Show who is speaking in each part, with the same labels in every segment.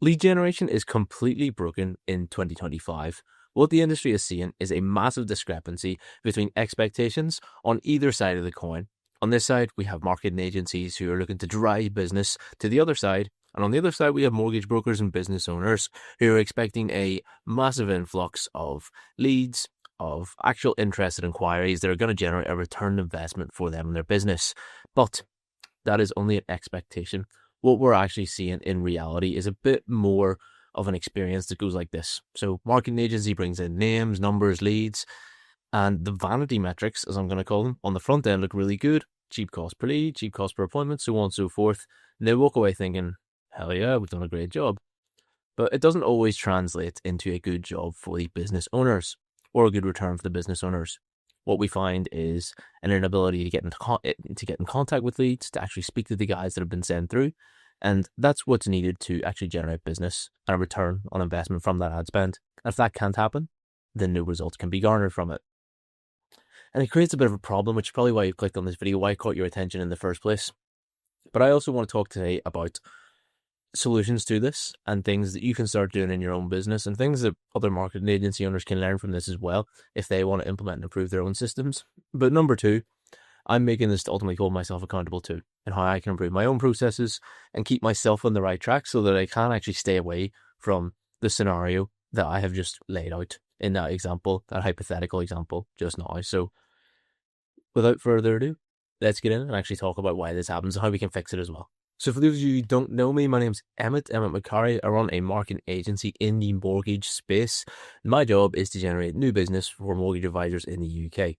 Speaker 1: Lead generation is completely broken in 2025. What the industry is seeing is a massive discrepancy between expectations on either side of the coin. On this side, we have marketing agencies who are looking to drive business to the other side. And on the other side, we have mortgage brokers and business owners who are expecting a massive influx of leads, of actual interested inquiries that are going to generate a return investment for them and their business. But that is only an expectation. What we're actually seeing in reality is a bit more of an experience that goes like this. So marketing agency brings in names, numbers, leads, and the vanity metrics, as I'm going to call them, on the front end look really good. Cheap cost per lead, cheap cost per appointment, so on and so forth. And they walk away thinking, hell yeah, we've done a great job. But it doesn't always translate into a good job for the business owners or a good return for the business owners. What we find is an inability to get in contact with leads, to actually speak to the guys that have been sent through. And that's what's needed to actually generate business and a return on investment from that ad spend. And if that can't happen, then no results can be garnered from it. And it creates a bit of a problem, which is probably why you clicked on this video, why it caught your attention in the first place. But I also want to talk today about solutions to this and things that you can start doing in your own business and things that other marketing agency owners can learn from this as well if they want to implement and improve their own systems. But number two, I'm making this to ultimately hold myself accountable to and how I can improve my own processes and keep myself on the right track so that I can actually stay away from the scenario that I have just laid out in that example, that hypothetical example just now. So without further ado, let's get in and actually talk about why this happens and how we can fix it as well. So for those of you who don't know me, my name's Emmett McCarry. I run a marketing agency in the mortgage space. My job is to generate new business for mortgage advisors in the UK.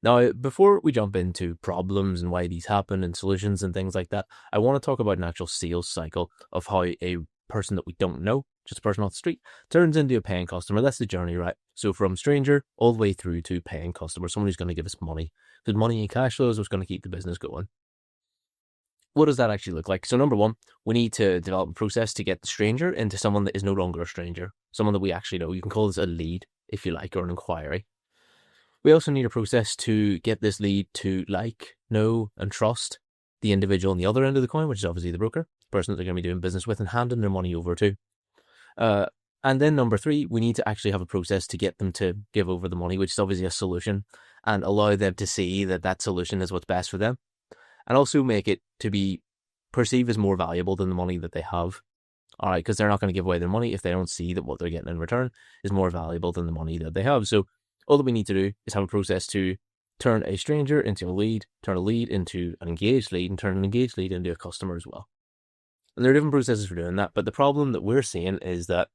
Speaker 1: Now, before we jump into problems and why these happen and solutions and things like that, I want to talk about an actual sales cycle of how a person that we don't know, just a person off the street, turns into a paying customer. That's the journey, right? So from stranger all the way through to paying customer, someone who's going to give us money. Because money and cash flow is what's going to keep the business going. What does that actually look like? So number one, we need to develop a process to get the stranger into someone that is no longer a stranger, someone that we actually know. You can call this a lead, if you like, or an inquiry. We also need a process to get this lead to like, know, and trust the individual on the other end of the coin, which is obviously the broker, the person that they're going to be doing business with and handing their money over to. And then number three, we need to actually have a process to get them to give over the money, which is obviously a solution, and allow them to see that that solution is what's best for them. And also make it to be perceived as more valuable than the money that they have. All right, because they're not going to give away their money if they don't see that what they're getting in return is more valuable than the money that they have. So all that we need to do is have a process to turn a stranger into a lead, turn a lead into an engaged lead, and turn an engaged lead into a customer as well. And there are different processes for doing that. But the problem that we're seeing is that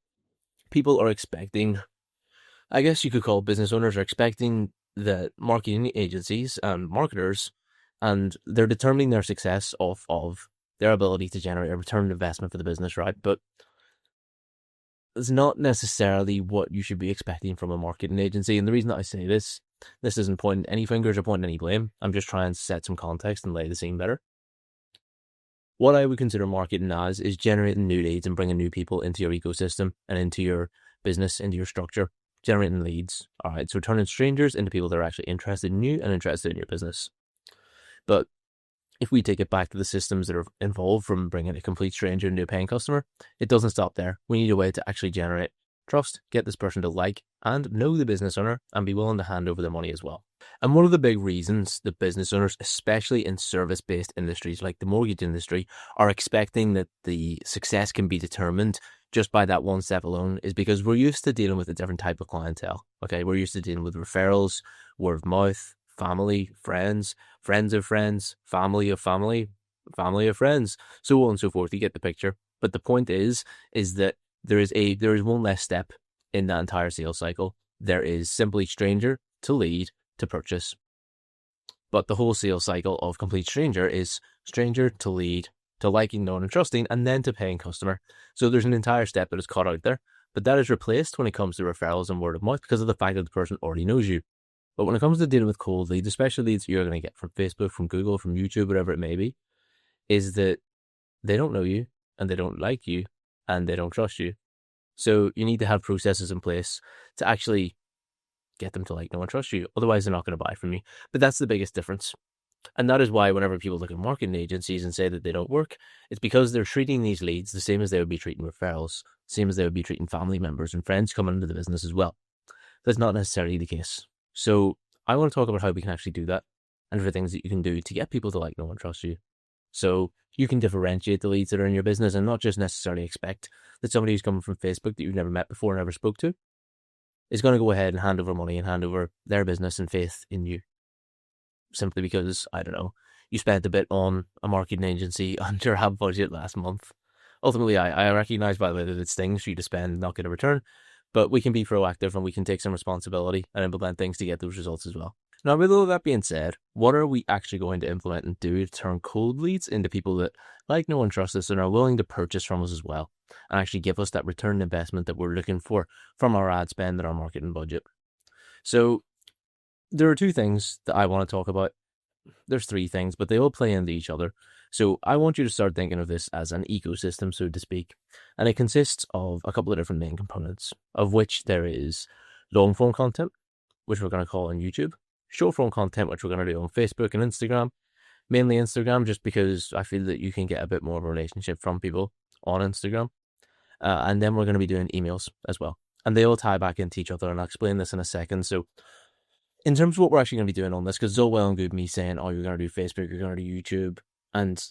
Speaker 1: people are expecting, I guess you could call business owners are expecting that marketing agencies and marketers, and they're determining their success off of their ability to generate a return on investment for the business, right? But it's not necessarily what you should be expecting from a marketing agency. And the reason that I say this isn't pointing any fingers or pointing any blame. I'm just trying to set some context and lay the scene better. What I would consider marketing as is generating new leads and bringing new people into your ecosystem and into your business, into your structure, generating leads. All right, so turning strangers into people that are actually interested in you and interested in your business. But if we take it back to the systems that are involved from bringing a complete stranger into a paying customer, it doesn't stop there. We need a way to actually generate trust, get this person to like and know the business owner and be willing to hand over their money as well. And one of the big reasons that business owners, especially in service-based industries like the mortgage industry, are expecting that the success can be determined just by that one step alone is because we're used to dealing with a different type of clientele. Okay, we're used to dealing with referrals, word of mouth, family, friends, friends of friends, family of family, family of friends, so on and so forth. You get the picture. But the point is that there is one less step in that entire sales cycle. There is simply stranger to lead to purchase. But the whole sales cycle of complete stranger is stranger to lead to liking, knowing, and trusting, and then to paying customer. So there's an entire step that is cut out there, but that is replaced when it comes to referrals and word of mouth because of the fact that the person already knows you. But when it comes to dealing with cold leads, especially leads you're going to get from Facebook, from Google, from YouTube, whatever it may be, is that they don't know you and they don't like you and they don't trust you. So you need to have processes in place to actually get them to like, know, and trust you. Otherwise, they're not going to buy from you. But that's the biggest difference. And that is why whenever people look at marketing agencies and say that they don't work, it's because they're treating these leads the same as they would be treating referrals, same as they would be treating family members and friends coming into the business as well. That's not necessarily the case. So I want to talk about how we can actually do that and for things that you can do to get people to like, know, and trust you. So you can differentiate the leads that are in your business and not just necessarily expect that somebody who's coming from Facebook that you've never met before and never spoke to is going to go ahead and hand over money and hand over their business and faith in you. Simply because, I don't know, you spent a bit on a marketing agency under your ad budget last month. Ultimately, I recognise, by the way, that it's things for you to spend and not get a return, but we can be proactive and we can take some responsibility and implement things to get those results as well. Now, with all that being said, what are we actually going to implement and do to turn cold leads into people that like, know, and trust us and are willing to purchase from us as well and actually give us that return investment that we're looking for from our ad spend and our marketing budget? So there are two things that I want to talk about. There's three things, but they all play into each other. So I want you to start thinking of this as an ecosystem, so to speak. And it consists of a couple of different main components, of which there is long form content, which we're going to call on YouTube, short form content, which we're going to do on Facebook and Instagram, mainly Instagram, just because I feel that you can get a bit more of a relationship from people on Instagram. And then we're going to be doing emails as well. And they all tie back into each other, and I'll explain this in a second. So in terms of what we're actually going to be doing on this, because it's all well and good me saying, oh, you're going to do Facebook, you're going to do YouTube, and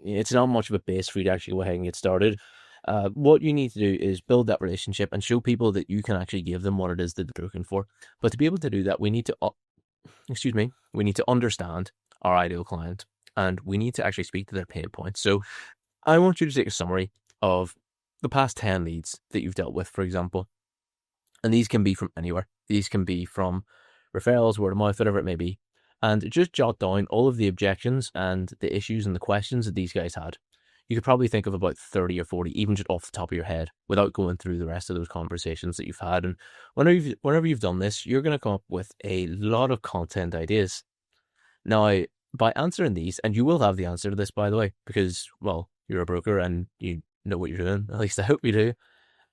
Speaker 1: it's not much of a base for you to actually go ahead and get started. What you need to do is build that relationship and show people that you can actually give them what it is that they're looking for. But to be able to do that, we need to understand our ideal client, and we need to actually speak to their pain points. So I want you to take a summary of the past 10 leads that you've dealt with, for example. And these can be from anywhere. These can be from referrals, word of mouth, whatever it may be. And just jot down all of the objections and the issues and the questions that these guys had. You could probably think of about 30 or 40, even just off the top of your head, without going through the rest of those conversations that you've had. And whenever you've done this, you're going to come up with a lot of content ideas. Now, by answering these, and you will have the answer to this, by the way, because, well, you're a broker and you know what you're doing. At least I hope you do.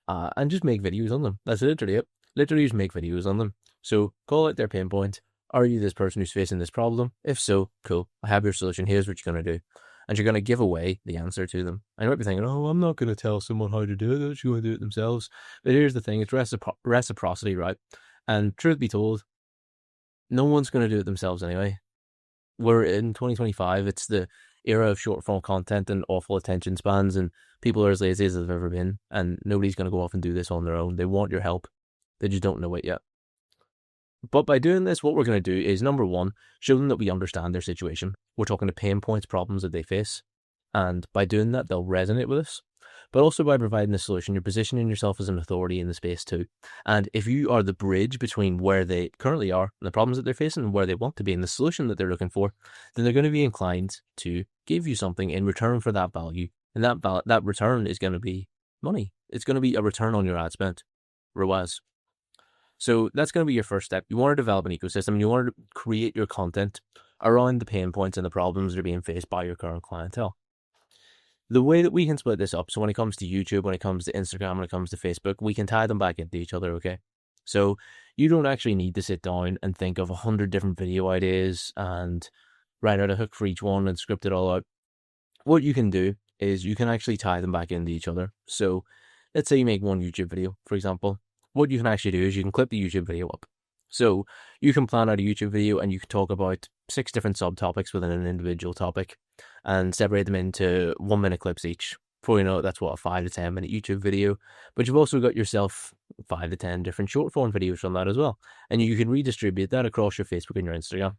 Speaker 1: And just make videos on them. That's literally it. Literally just make videos on them. So call out their pain point. Are you this person who's facing this problem? If so, cool. I have your solution. Here's what you're going to do. And you're going to give away the answer to them. And you might be thinking, oh, I'm not going to tell someone how to do it. They're just going to do it themselves. But here's the thing. It's reciprocity, right? And truth be told, no one's going to do it themselves anyway. We're in 2025. It's the era of short form content and awful attention spans, and people are as lazy as they've ever been, and nobody's going to go off and do this on their own. They want your help. They just don't know it yet. But by doing this, what we're going to do is, number one, show them that we understand their situation. We're talking to pain points, problems that they face. And by doing that, they'll resonate with us. But also by providing a solution, you're positioning yourself as an authority in the space too. And if you are the bridge between where they currently are, and the problems that they're facing, and where they want to be, and the solution that they're looking for, then they're going to be inclined to give you something in return for that value. And that return is going to be money. It's going to be a return on your ad spend. ROAS. So that's going to be your first step. You want to develop an ecosystem. You want to create your content around the pain points and the problems that are being faced by your current clientele. The way that we can split this up, so when it comes to YouTube, when it comes to Instagram, when it comes to Facebook, we can tie them back into each other, okay? So you don't actually need to sit down and think of 100 different video ideas and write out a hook for each one and script it all out. What you can do is you can actually tie them back into each other. So let's say you make one YouTube video, for example. What you can actually do is you can clip the YouTube video up. So you can plan out a YouTube video and you can talk about 6 different subtopics within an individual topic and separate them into 1-minute clips each. Before you know it, that's what, a 5 to 10 minute YouTube video. But you've also got yourself 5 to 10 different short form videos from that as well. And you can redistribute that across your Facebook and your Instagram.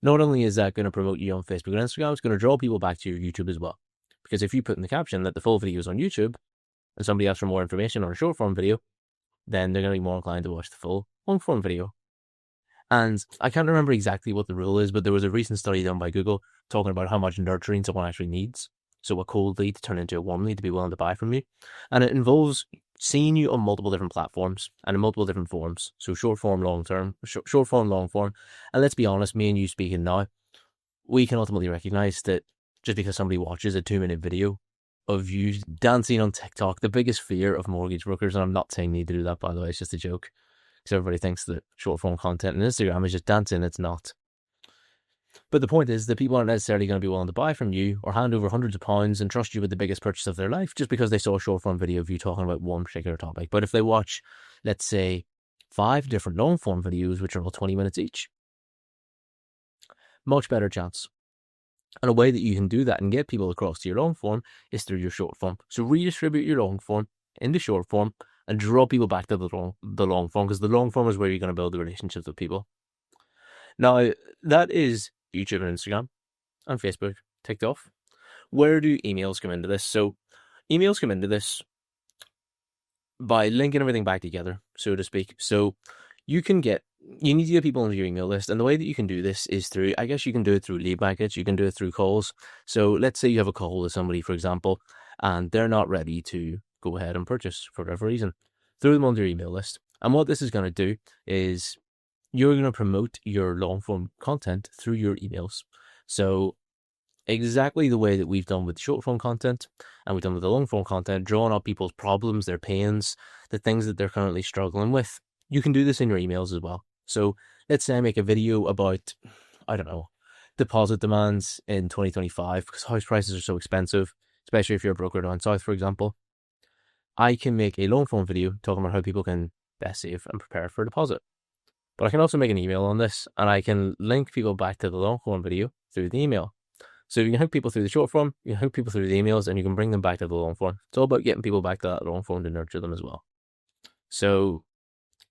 Speaker 1: Not only is that going to promote you on Facebook and Instagram, it's going to draw people back to your YouTube as well. Because if you put in the caption that the full video is on YouTube and somebody asks for more information on a short form video, then they're going to be more inclined to watch the full long form video. And I can't remember exactly what the rule is, but there was a recent study done by Google talking about how much nurturing someone actually needs. So a cold lead to turn into a warm lead to be willing to buy from you. And it involves seeing you on multiple different platforms and in multiple different forms. So short form, long form. And let's be honest, me and you speaking now, we can ultimately recognize that just because somebody watches a 2-minute video of you dancing on TikTok, the biggest fear of mortgage brokers, and I'm not saying you need to do that, by the way, it's just a joke, because everybody thinks that short form content on Instagram is just dancing. It's not. But the point is that people aren't necessarily going to be willing to buy from you or hand over hundreds of pounds and trust you with the biggest purchase of their life just because they saw a short form video of you talking about one particular topic. But if they watch, let's say, 5 different long form videos, which are all 20 minutes each, much better chance. And a way that you can do that and get people across to your long form is through your short form. So redistribute your long form into short form and draw people back to the long form, because the long form is where you're going to build the relationships with people. Now, that is YouTube and Instagram and Facebook, TikTok. Where do emails come into this? So emails come into this by linking everything back together, so to speak. So you need to get people onto your email list. And the way that you can do this is through, I guess you can do it through lead magnets. You can do it through calls. So let's say you have a call with somebody, for example, and they're not ready to go ahead and purchase for whatever reason. Throw them onto your email list. And what this is going to do is you're going to promote your long form content through your emails. So exactly the way that we've done with short form content and we've done with the long form content, drawing up people's problems, their pains, the things that they're currently struggling with. You can do this in your emails as well. So let's say I make a video about, I don't know, deposit demands in 2025 because house prices are so expensive, especially if you're a broker down south, for example. I can make a long form video talking about how people can best save and prepare for a deposit. But I can also make an email on this, and I can link people back to the long form video through the email. So you can hook people through the short form, you can hook people through the emails, and you can bring them back to the long form. It's all about getting people back to that long form to nurture them as well. So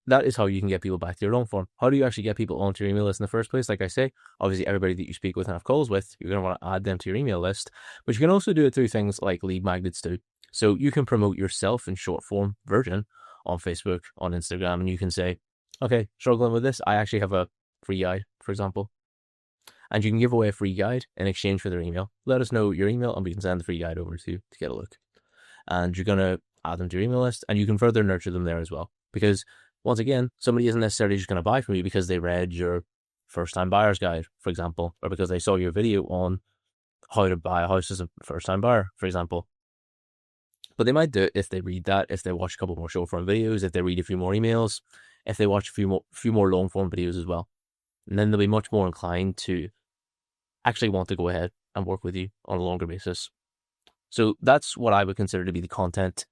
Speaker 1: that is how you can get people back to your long form. How do you actually get people onto your email list in the first place? Like I say, obviously everybody that you speak with and have calls with, you're going to want to add them to your email list. But you can also do it through things like lead magnets too. So you can promote yourself in short form version on Facebook, on Instagram, and you can say, okay, struggling with this, I actually have a free guide, for example. And you can give away a free guide in exchange for their email. Let us know your email and we can send the free guide over to you to get a look. And you're going to add them to your email list and you can further nurture them there as well. Because once again, somebody isn't necessarily just going to buy from you because they read your first-time buyer's guide, for example, or because they saw your video on how to buy a house as a first-time buyer, for example. But they might do it if they read that, if they watch a couple more short-form videos, if they read a few more emails, if they watch a few more long-form videos as well. And then they'll be much more inclined to actually want to go ahead and work with you on a longer basis. So that's what I would consider to be the content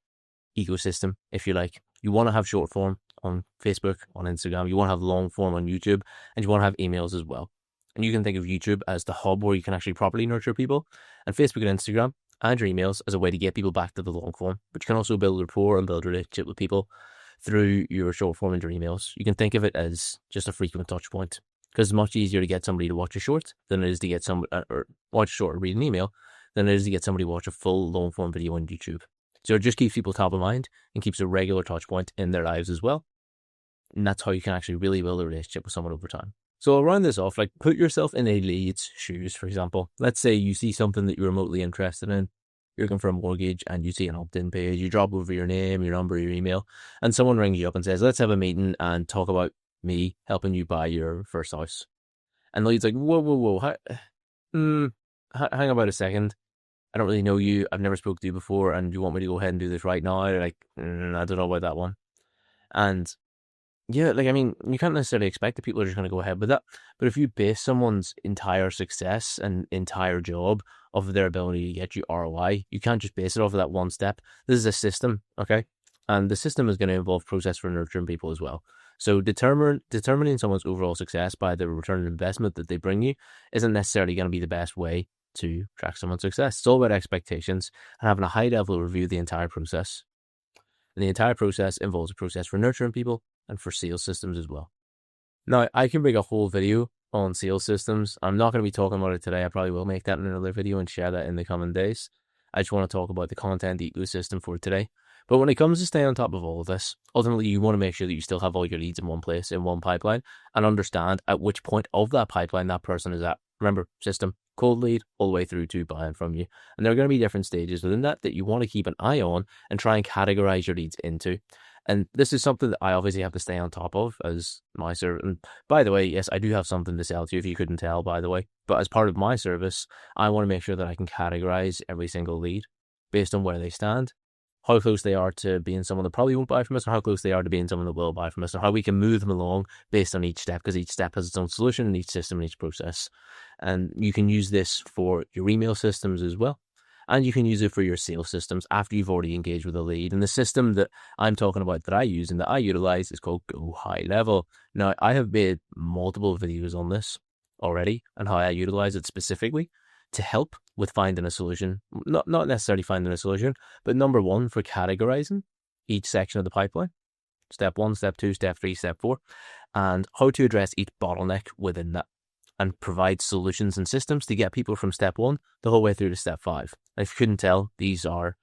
Speaker 1: ecosystem, if you like. You want to have short form on Facebook, on Instagram, you want to have long form on YouTube, and you want to have emails as well. And you can think of YouTube as the hub where you can actually properly nurture people, and Facebook and Instagram and your emails as a way to get people back to the long form. But you can also build rapport and build a relationship with people through your short form and your emails. You can think of it as just a frequent touch point, because it's much easier to get somebody to watch a short than it is to get somebody, or watch a short or read an email, than it is to get somebody to watch a full long form video on YouTube. So it just keeps people top of mind and keeps a regular touch point in their lives as well. And that's how you can actually really build a relationship with someone over time. So I'll round this off, like put yourself in a lead's shoes, for example. Let's say you see something that you're remotely interested in. You're looking for a mortgage and you see an opt-in page. You drop over your name, your number, your email, and someone rings you up and says, let's have a meeting and talk about me helping you buy your first house. And the lead's like, whoa. Hang about a second. I don't really know you. I've never spoke to you before, and you want me to go ahead and do this right now? Like, I don't know about that one. And yeah, like, I mean, you can't necessarily expect that people are just going to go ahead with that. But if you base someone's entire success and entire job off of their ability to get you ROI, you can't just base it off of that one step. This is a system, okay? And the system is going to involve process for nurturing people as well. So determining someone's overall success by the return on investment that they bring you isn't necessarily going to be the best way to track someone's success. It's all about expectations and having a high level review of the entire process. And the entire process involves a process for nurturing people and for sales systems as well. Now, I can make a whole video on sales systems. I'm not going to be talking about it today. I probably will make that in another video and share that in the coming days. I just want to talk about the content ecosystem for today. But when it comes to staying on top of all of this, ultimately you want to make sure that you still have all your leads in one place, in one pipeline, and understand at which point of that pipeline that person is at. Remember, system, cold lead, all the way through to buying from you. And there are going to be different stages within that you want to keep an eye on and try and categorize your leads into. And this is something that I obviously have to stay on top of as my service. And by the way, yes, I do have something to sell to you if you couldn't tell, by the way. But as part of my service, I want to make sure that I can categorize every single lead based on where they stand, how close they are to being someone that probably won't buy from us, or how close they are to being someone that will buy from us, or how we can move them along based on each step, because each step has its own solution in each system and each process. And you can use this for your email systems as well. And you can use it for your sales systems after you've already engaged with a lead. And the system that I'm talking about that I use and that I utilize is called Go High Level. Now, I have made multiple videos on this already and how I utilize it specifically to help with finding a solution. Not necessarily finding a solution, but number one, for categorizing each section of the pipeline. Step 1, step 2, step 3, step 4, and how to address each bottleneck within that and provide solutions and systems to get people from step 1 the whole way through to step 5. And if you couldn't tell, these are,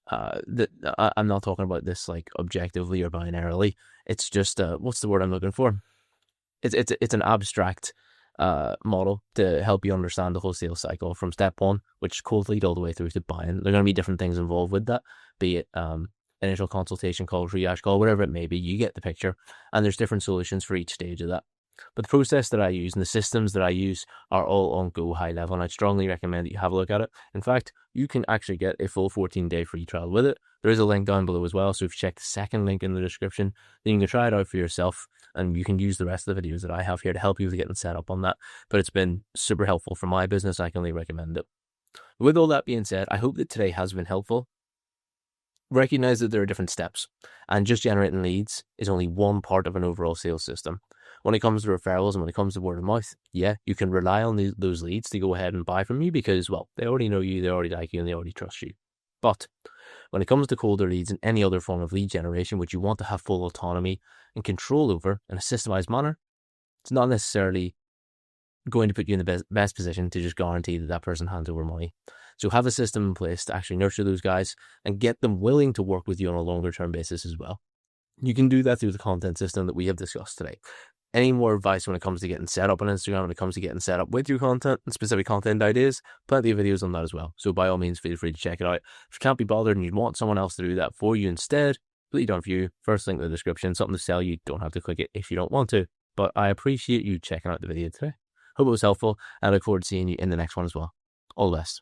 Speaker 1: I'm not talking about this like objectively or binarily. It's just, what's the word I'm looking for? It's an abstract model to help you understand the whole sales cycle from step 1, which is cold lead, all the way through to buy-in. There are going to be different things involved with that, be it initial consultation call, triage call, whatever it may be. You get the picture, and there's different solutions for each stage of that. But the process that I use and the systems that I use are all on Go High Level, and I'd strongly recommend that you have a look at it. In fact, you can actually get a full 14-day free trial with it. There is a link down below as well, so if you check the second link in the description, then you can try it out for yourself, and you can use the rest of the videos that I have here to help you with getting set up on that. But it's been super helpful for my business. I can only recommend it. With all that being said, I hope that today has been helpful. Recognize that there are different steps, and just generating leads is only one part of an overall sales system. When it comes to referrals and when it comes to word of mouth, yeah, you can rely on those leads to go ahead and buy from you because, well, they already know you, they already like you, and they already trust you. But when it comes to colder leads and any other form of lead generation, which you want to have full autonomy and control over in a systemized manner, it's not necessarily going to put you in the best position to just guarantee that person hands over money. So have a system in place to actually nurture those guys and get them willing to work with you on a longer term basis as well. You can do that through the content system that we have discussed today. Any more advice when it comes to getting set up on Instagram, when it comes to getting set up with your content and specific content ideas, plenty of videos on that as well. So by all means, feel free to check it out. If you can't be bothered and you want someone else to do that for you instead, completely done for you. First link in the description, something to sell you. Don't have to click it if you don't want to. But I appreciate you checking out the video today. Hope it was helpful, and I look forward to seeing you in the next one as well. All the best.